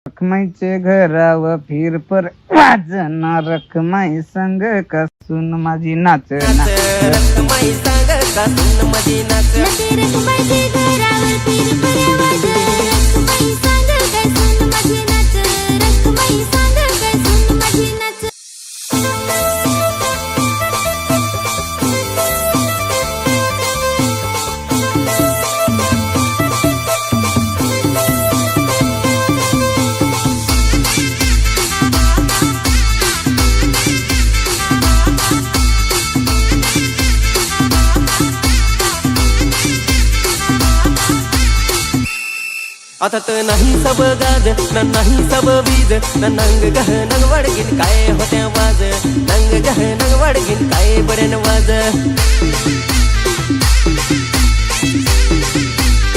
रखमाईचे घराव फिर पर वाजना रखमाई संग कसून माझी नाचना रखमाई सांग कसून माझी नाच रखमाईचे घरावर फिर पर वाजना रखमाई सांग कसून माझी नाच रखमाई सांग कसून माझी नाच आता तर नाही सब गाज नाही सब बीज नंग गह नंग वडगिन काय होत्या वाज नंग गह नंग वडगिन काय बरेन वाज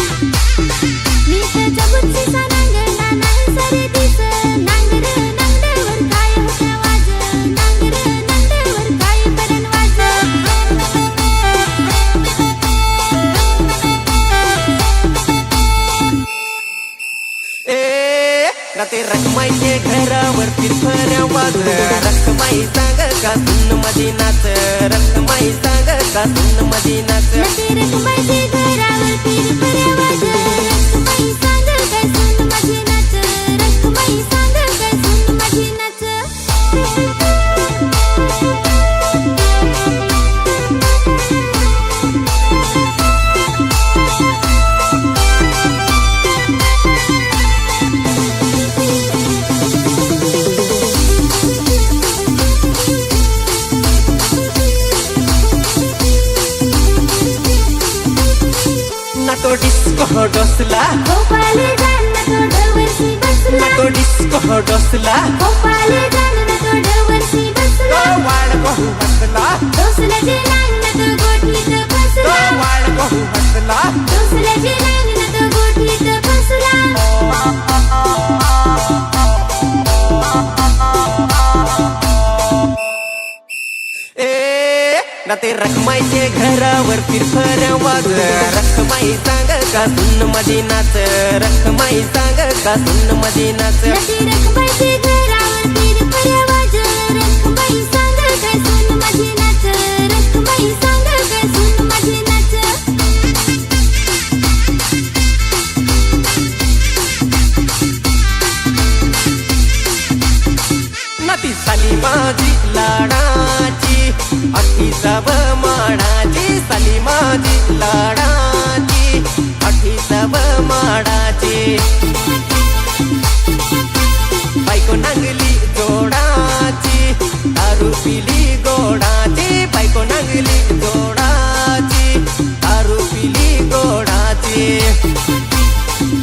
मी तर जबुतची सानांगला नाही सारे दिस नांगर नंदवर काय होत्या वाज नांगर नंदवर काय बरन वाज राते रखमाईचे घरावर फिरफऱ्या वाज रखमाई सांग कसून माझी नाच रखमाई सांग कसून माझी नाच रखमाईचे घरावर फिर पर वाज रखमाई सांग कसून माझी नाच रखमाई सांग कसून माझी नाच ना तो डिस्को डोसला गोपाल जान तो डवरसी बसला ना तो डिस्को डोसला गोपाल जान तो डवरसी बसला वाड बहु हसला डोसल्याचे नांग तो गोठीत बसला वाड बहु हसला डोसल्याचे नांग तो गोठीत बसला नाते रखमाईचे घरावर फिरफऱ्या वाज रखमाई सांग कसून माझी नाच रखमाई सांग कसून माझी नाच रखमाईचे घरावर फिर पर वाज रखमाई सांग कसून माझी नाच रखमाई सांग कसून माझी नाच नाती साली माझी लाडाची अठी सब माडाची साली माझी लाडाची अठी सब माडाची बायको नांगली जोडाची दारू पिली गोडाची बायको नांगली जोडाची दारू पिली गोडाची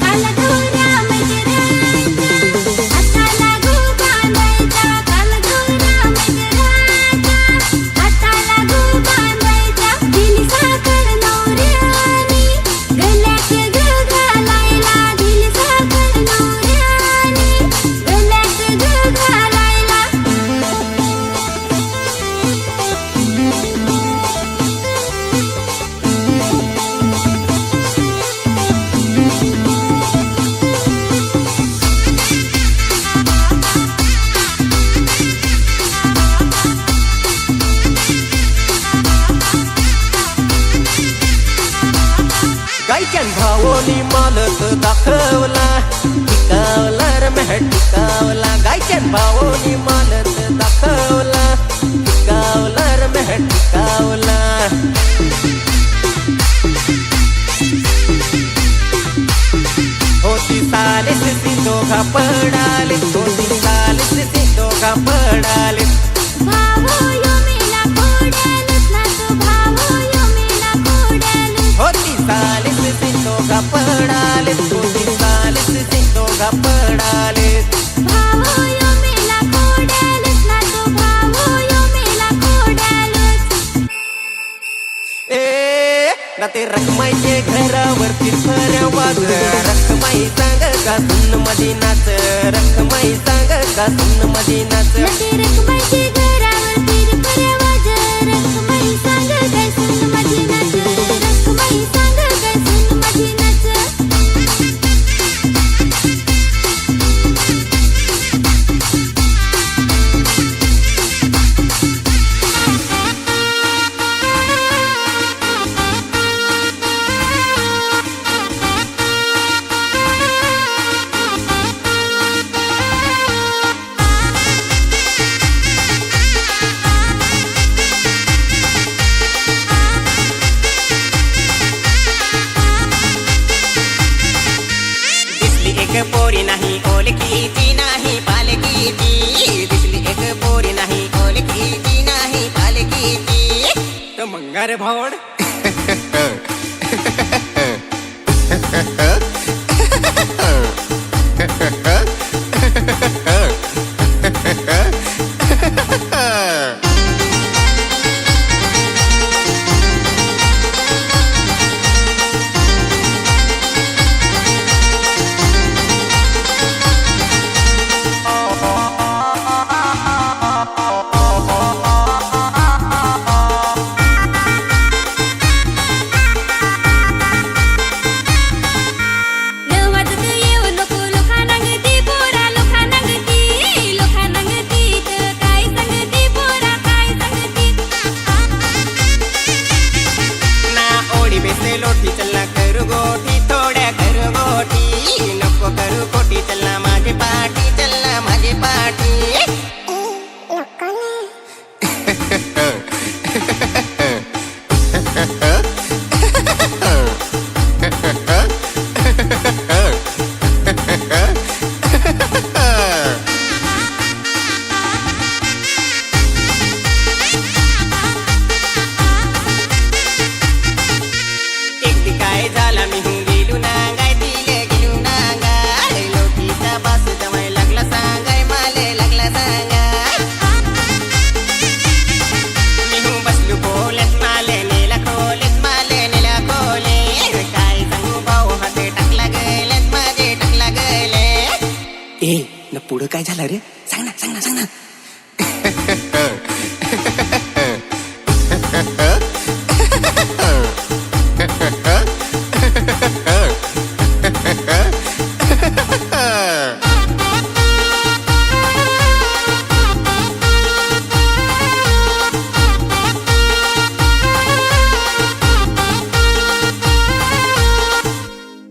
काला घोडा मैत्राचा आता लागू बांधायचा काला घोडा मैत्राचा आता लागू बांधायचा दिली साखर नवऱ्यानी गल्यात ग घालायला दिली साखर नवऱ्यानी गल्यात ग घालायला गायच्यान भावोनी मालक दाखवला टिकावला रे मेह टिकावला गायच्यान भावोनी मालक दाखवला टिकावला रे मेह टिकावला होती सालीस ती दोघा पडाले होती सालीस ती दोघा पडाले भावो यो मेला फोडालच ना तो भावो यो मेला फोडालच होती सालीस ती दोघा पडाले होती सालीस ती दोघा पडाले भावो यो मेला फोडालच ना तो भावो यो मेला फोडालच नाते रखमाईचे घरावर फिरफऱ्या वाज रखमाई सांग कसून माझी नाच रखमाई सांग कसून माझी नाच रखमाईचे घरावर फिर पर वाज रखमाई सांग कसून माझी नाच रखमाई सांग कसून माझी नाच ओळखीची नाही पालखीची, दिसली एक पोरी नाही ओळखीची नाही पालखीची. तर मंगार भावड लोटी चलना करू गोठी थोड्या करू गोठी, नको करू कोटी चलना माझे पाठी चलना माझे पाठी. काय झाला मी गेलू नांगाय तिले गेलू नांगाय, लोकीचा बास जमाय लागला सांगाय माले लागला सांगाय. मी बसलू बोलत माले नेला खोलेत माले नेला खोले, काय सांगू भाऊ हाते टाकला गेलेत माझे टाकला गेले. ए न पुढं काय झालं रे, सांग ना सांग ना सांग ना.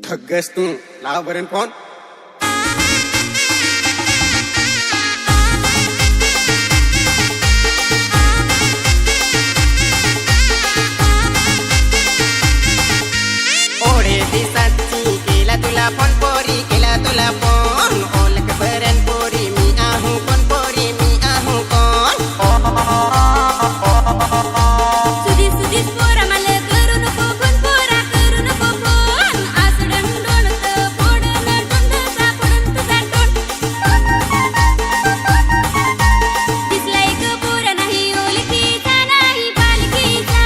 ठग्गस तू, लाव बरेन फोन. ओढे दिसाची केला तुला फोन पोरी केला तुला फोन, ओळख बरेन पोरी मी आहू कोण पोरी मी आहू कोण. सुधी सुधीच पोरा मला करू नको फोन, पोरा करू नको फोन. आसडन डोळत फोडन टोंडसा फोडून तुझा टोन. दिसला एक पोरा नाही ओळखीचा नाही पालखीचा,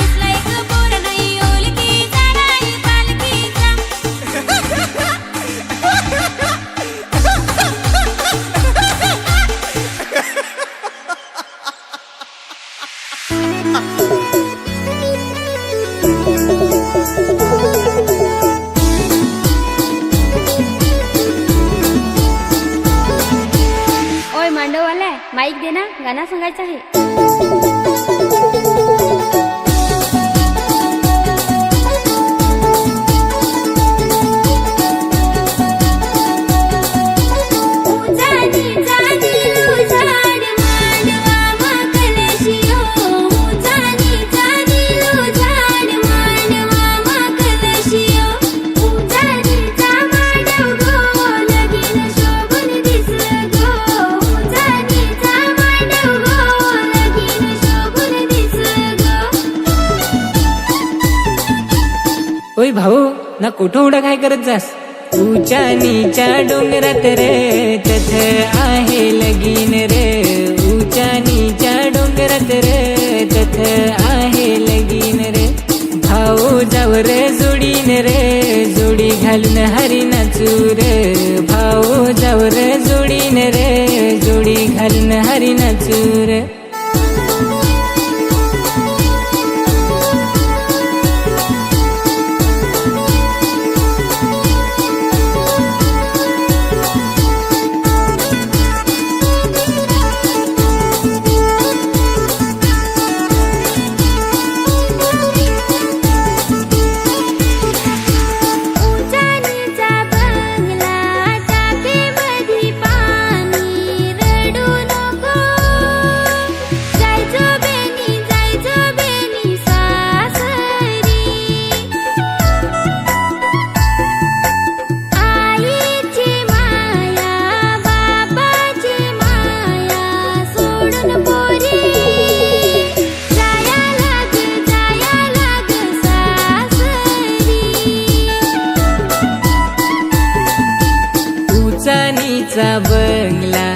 दिसला एक पोरा नाही ओळखीचा नाही पालखीचा. ओय मांडववाला माईक दे ना, गाणं सांगायचं आहे. जानी जानी झाड मांडवा माकलशियो, जानी जानी झाड मांडवा माकलशियो, जानी जा मांडव गो लगीन शोभून दिस गो, जानी जा मांडव गो लगीन शोभून दिस गो. ओय भाऊ ना कुठं उडा काय करत जास, उच्या नीच्या डोंगरात रे तथ आहे लगीन रे, उच्या नीच्या डोंगरात रे तथ आहे लगीन रे. भाऊ जाव रे जोडीन रे, जोडी घालून हरी नाचू रे, भाऊ जाव रे जोडीन रे, जोडी घालून हरी नाचू रे. टाकेमधी पाणी रडू नको. सोन्याचा बंगला,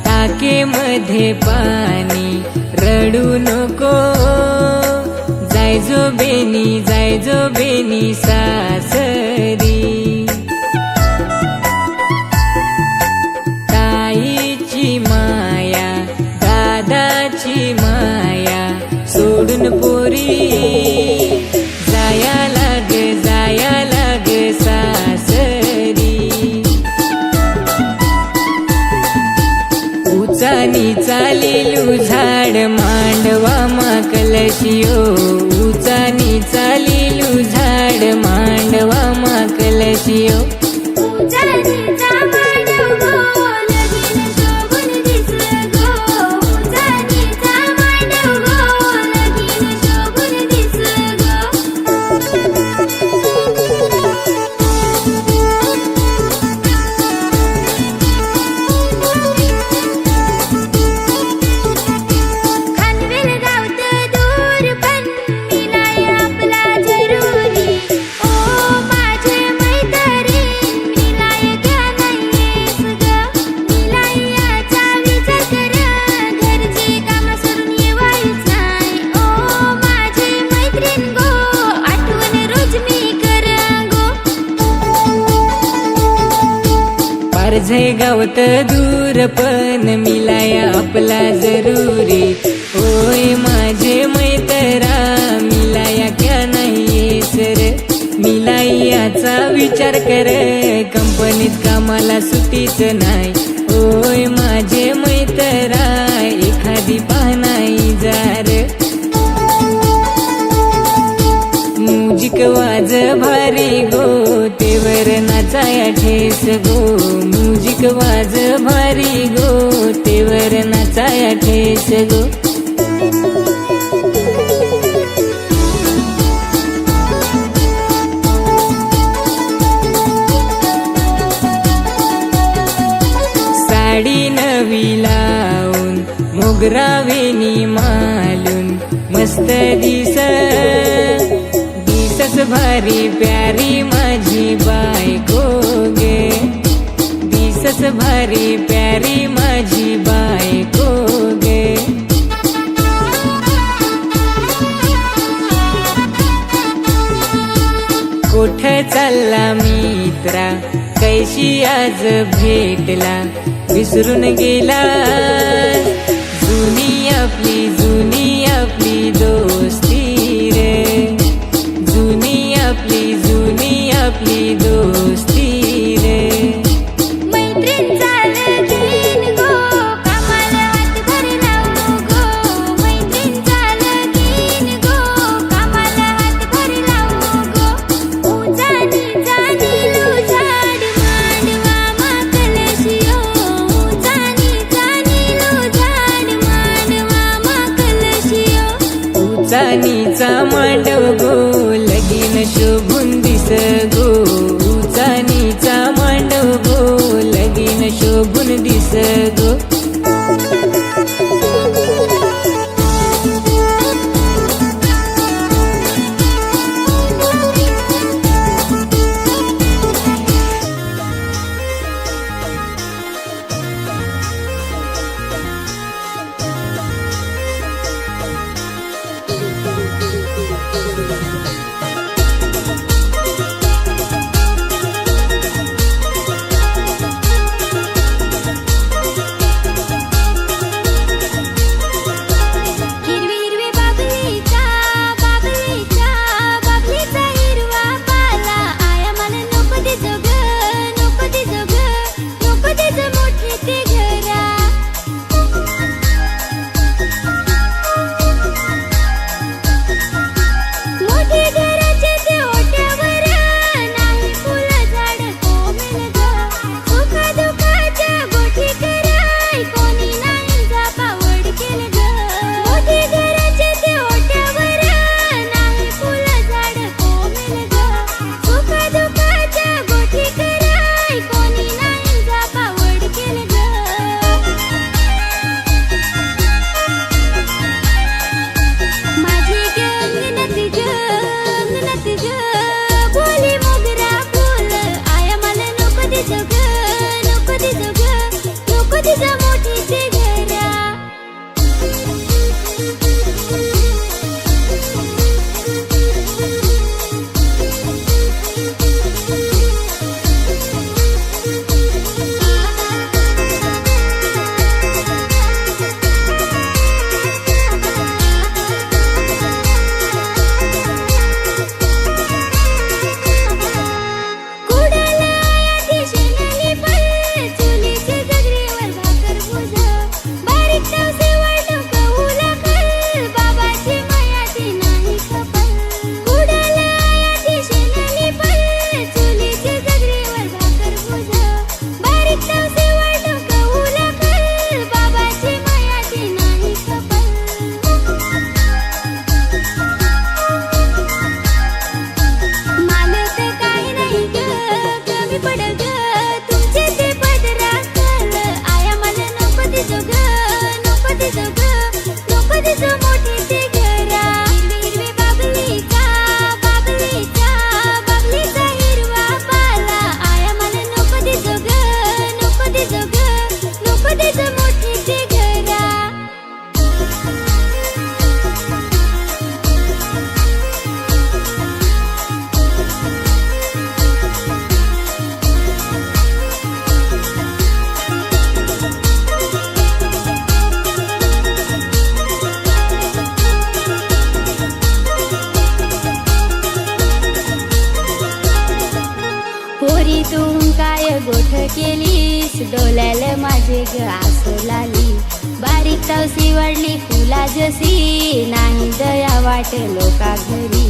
टाकेमध्ये पाणी, रडू नको जायजो बेनी सासरी. ताईची माया, दादाची माया सोडून पोरी जाया लाग सासरी. उचानी चालेलू झाड मांडवा मा कलशियो, उचानी चालेलू झाड मांडवा मा कलशियो. उजानीचा मांडव गो, लगीन शोभून दिसलं गो. उजानीचा मांडव गो, लगीन शोभून दिसलं गो. खानवेल गावत दूर पण मिलाय आपला जरुरी. ओ माझे मैत्रीण मिलाय क्या नाहीयेस ग. मिलायाचा विचार कर, घरची कामं सोडून येवायच नाही. ओ माझे मैत्रीण गो, आठवण रोज मी कर गो. पारझै गावत दूर पण मिलाया आपला जरुरी. ओय माझे मैतरा मिलाया क्या नाही सर. मिलायाचा विचार कर, कंपनीत कामाला सुट्टीच नाही. ओय माझे मैतरा एखादी पाहनाई जार. म्युझिक वाज भारी गो, तेवर नाचाया ठेस गो. म्युझिक वाज भारी गो, तेवर नाचाया ठेस गो. साडी नवी लावून मोगरा वेणी मालून मस्त दिसस भारी प्यारी माझी बायको गे. दिसस भारी प्यारी माझी बायको गे. कुठे चालला मित्रा, कैशी आज भेटला, विसरून गेला जुनी आपली दोस्ती रे. जुनी आपली दोस्ती रे. मैत्रीण झालं कीन गो, कामाला हात भारी लावू गो. मैत्रीण झालं कीन गो, कामाला हात भारी लावू गो. उजानीचा नीलू झाड मांडवा मा कलशियो. उजानीचा नीलू झाड मांडवा मा कलशियो. उचानीचा मांडव गो, लगीन शोभून दिस गो. उचानीचा मांडव गो, लगीन शोभून दिस गो. डोल्याला माझे ग आसू लाली बारीक तवसी वाढली फुला जशी नाही दया वाट लोका घरी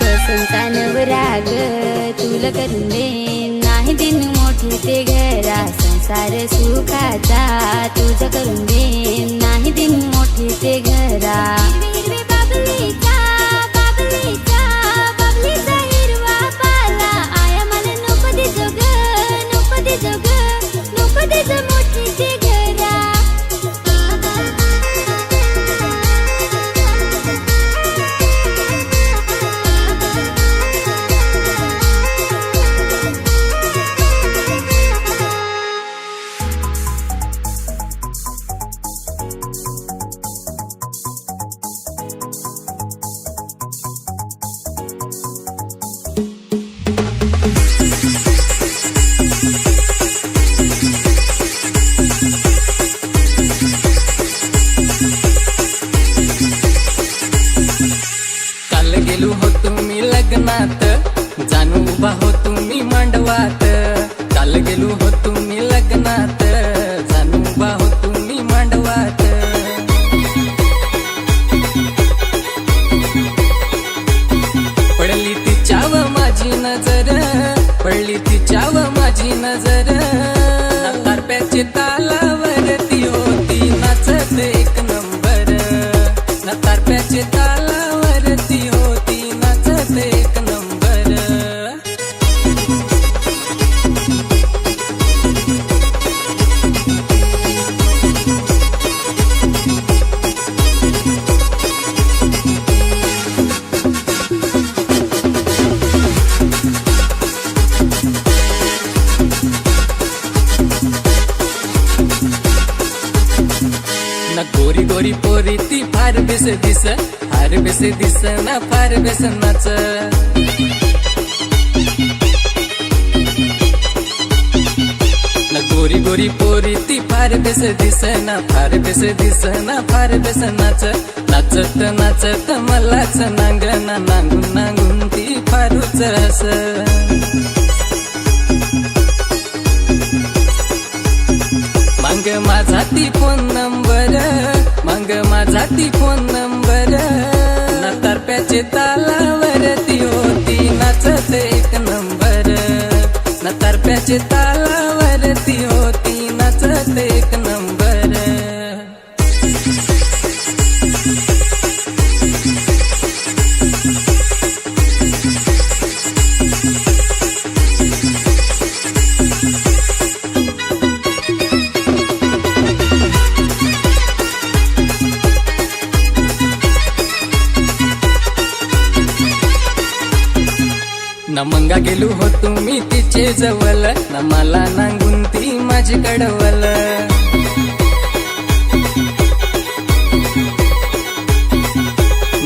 पसंता नवराग तुला करून दे नाही दिन मोठे ते घरा संसार सुखाचा तुझं करून दे नाही दिन मोठे ते घरा हिरवे बाबलीचा बाबलीचा बाबलीचा हिरवा पाला आया मला नको दे जोग नको दे जोग नको दे जो मोठे ते घरा गेलो होतो मी लग्नात जाणू उभा होतो मी मांडवात काल गेलो होतो मी लग्नात जाणू उभा होतो मी मांडवात पडली तिच्याव माझी नजर पडली तिच्याव माझी नजर तारप्याची तालावरती होती नाचत एक नंबर तारप्याची तालावरती होती नाचत एक नंबर ना गोरी गोरी पोरी ती फार बेस दिस ना फार बेस नाच ना गोरी गोरी पोरी ती फार बेस दिस ना फार बेस नाच नाचत नाचत मलाच नांगना नांगून नांगून ती फारूच हस मांग माझा ती फोन नंबर मांग माझा ती फोन नंबर ना तारप्याचे तालावरती होती नाचत एक नंबर ना तारप्याचे तालावरती होती नाचत एक नंबर ना मंगा गेलो होतो मी तिचे जवळ ना मला नांगून ती माझी कडवल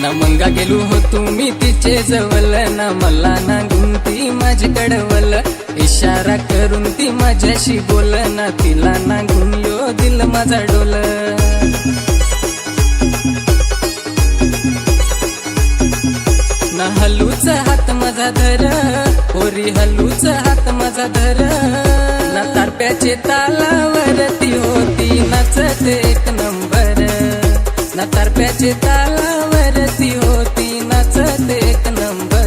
ना मंगा गेलो होतो मी तिचे जवळ ना मला नांगून ती माझी कडवल इशारा करून ती माझ्याशी बोल ना तिला नांगून यो दिल माझा डोल ना हलूच हात माझा धर पोरी हलूच हात माझा धर ना तारप्याचे तालावरती होती नाचत एक नंबर ना तारप्याचे तालावरती होती नाचत एक नंबर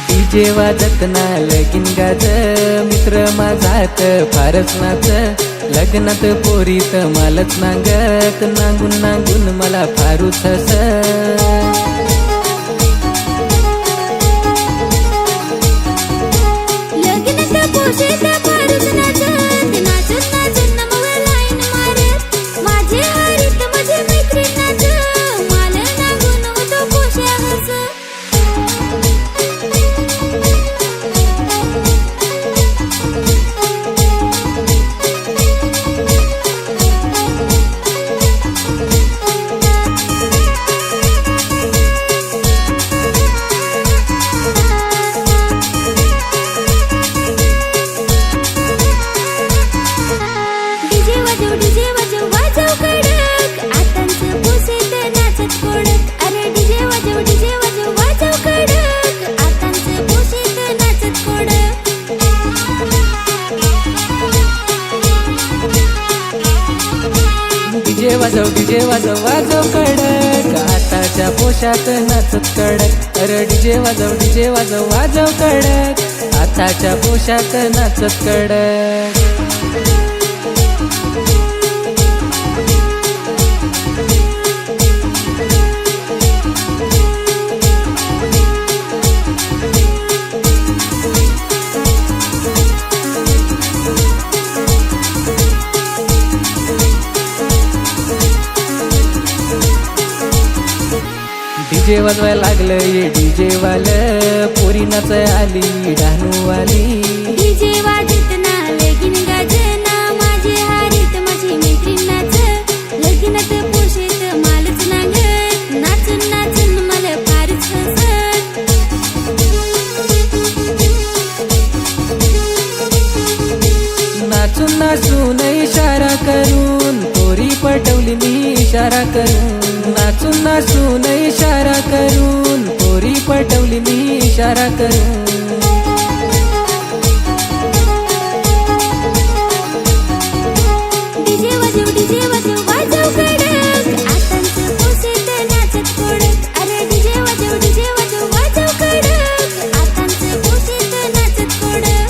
डीजे वाजत ना लगीन गाज मित्र माझात फारच नाच लग्नात पोरीत मालच नांगत नांगून नांगून मला फारूच हस लग्नात पोशेत फारूच नाचत नाचत नाचत नमवा लाईन मारत माझे हरीत माझे मैत्रीण नाच मला नागून तो पोशा डीजे वाजव वाजव कडक आताच्या पोशाख नाचत कडक अरे डीजे वाजव वाजव कडक आताच्या पोशाख नाचत कडक डीजे वाजवायला लागलं ये डीजे वालं पोरी नाच आली डानू आली डीजे वाजत ना लगीन गाजना माझे हारीत माझी मैत्रीण नाच लगीनात पोषेत मालच नांगत नाचून नाचून मला फारच हसत नाचून नाचून इशारा करून पोरी पटवली मी इशारा करून नाचून नाचून इशारा करून पोरी पटवली मी इशारा करून डीजे वाजव वाजव कडक आतांचं पोसेत नाचत कडक अरे डीजे वाजव वाजव कडक आतांचं पोसेत नाचत कडक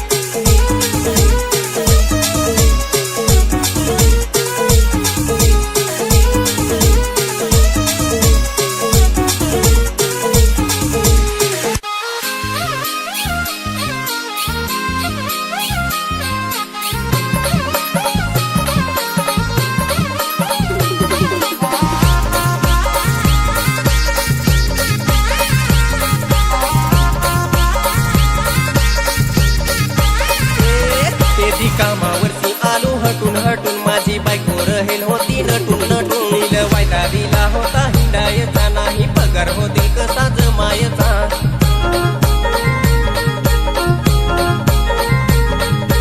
कामावरती आलो हटून हटून माझी बायको रहेल होती नटून नटून नील वायदा दिला होता हिंडायचा नाही पगार होतील कसा जमायचा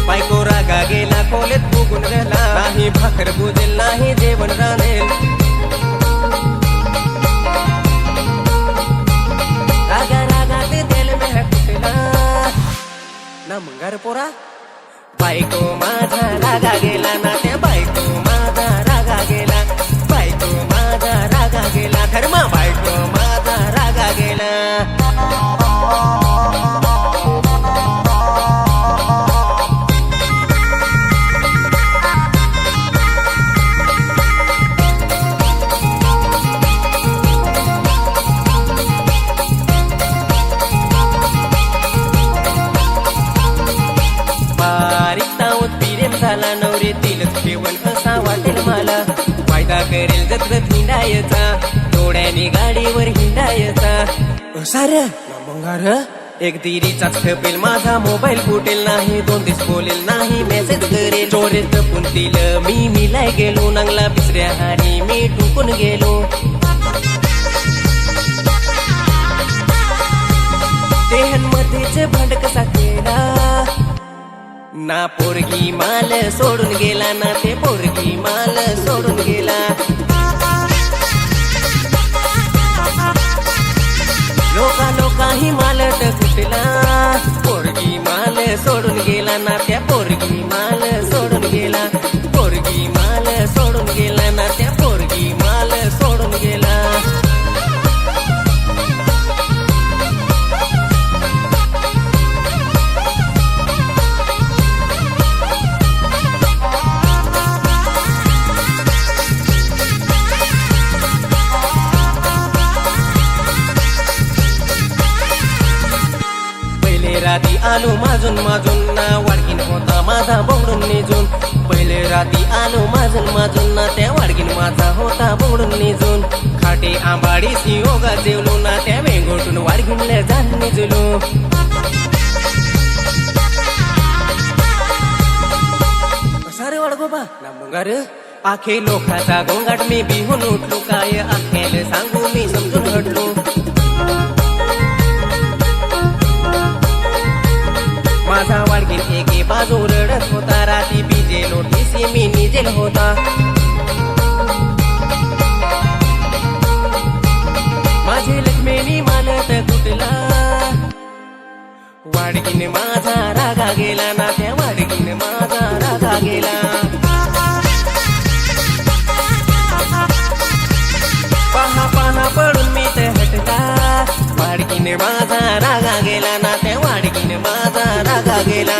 बायको रागा गेला खोलेत फुगून राहिला नाही भाकर बुजेल नाही जेवण राहेल रागा रागा ते दिल में कुठला ना मंगार पोरा बायको माझा रागा गेला ना त्या बायको माझा रागा गेला बायको माझा रागा गेला धर्मा बायको माझा रागा गेला झाला नवरीतील जेवण कसा वाटेल मला फायदा करेल जत्रत हिंडायचा डोळ्याने गाडीवर हिंडायचा सार मंगार एक दिरीचाच खपेल माझा मोबाईल फुटेल नाही 2 दिवस बोलेल नाही मेसेज करेल चोरेत पुंतील मी मिलाय गेलो नांगला बिसऱ्या हानी मी टुकून गेलो देहनमध्येच भांड कसा केला ना पोरगी माल सोडून गेला ना ते पोरगी माल सोडून गेला लोकाही माल कुठला पोरगी माल सोडून गेला ना त्या पोरगी माल सोडून गेला पोरगी माल सोडून गेला ना त्या पोरगी माल सोडून गेला राती आलो माजून ना वाडकीन होता माझा बोंगडून निजून पहिले राती आलो माजून ना त्या वाडकीन माझा होता बोंगडून निजून खाटे आंबाडी सियोगा जेवलो ना त्या वेंगोटून वाडकीनले जाण निजलो सारे वाडगोबा ना मंगार आखे लोकाचा गोंगाट मी बिहून उठलो काय आखेल सांगू मी समजून हटलो माझा वाडकीन एके बाजू रडत होता राती बीजे लोटीसी मी निजेल होता माझे लक्ष्मीनी मालत कुठला वाडकीन माझा रागा गेला ना त्या वाडकीन माझा रागा गेला वाडकीने माझा रागा गेला ना त्या वाडकीने माझा रागा गेला